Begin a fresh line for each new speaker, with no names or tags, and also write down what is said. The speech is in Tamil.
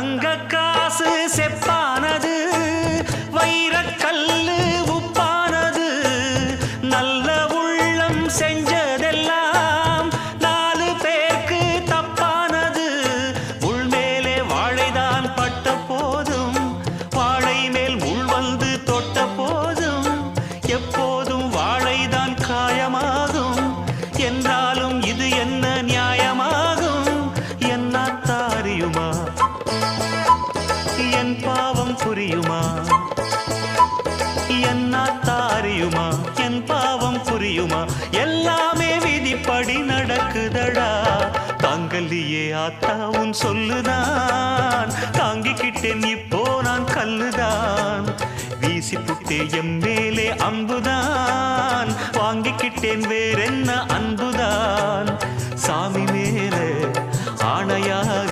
தங்க காசு செப்பானது, வைரக்கல்லு உப்பானது, நல்ல உள்ளம் செஞ்சதெல்லாம் நாலு பேருக்கு தப்பானது. முள் மேலே வாழைதான் பட்ட போதும், வாழை மேல் முள் வந்து தொட்ட போதும், எப்போதும் வாழைதான் காயமாகும் என்றாலும் இது என்ன நியாயமாகும்? என்ன தாரியுமா, என் பாவம் புரியுமா? என்ன தாரியுமா, என் பாவம் புரியுமா? எல்லாமே விதிப்படி நடக்குதடா. தாங்கல்லியே ஆத்தா உன் சொல்லுதான், தாங்கிக்கிட்டேன் இப்போ நான் கல்லுதான். வீசி புட்டே எம் மேலே அம்புதான், வாங்கிக்கிட்டேன் வேறென்ன அன்புதான். சாமி மேலே ஆணையாக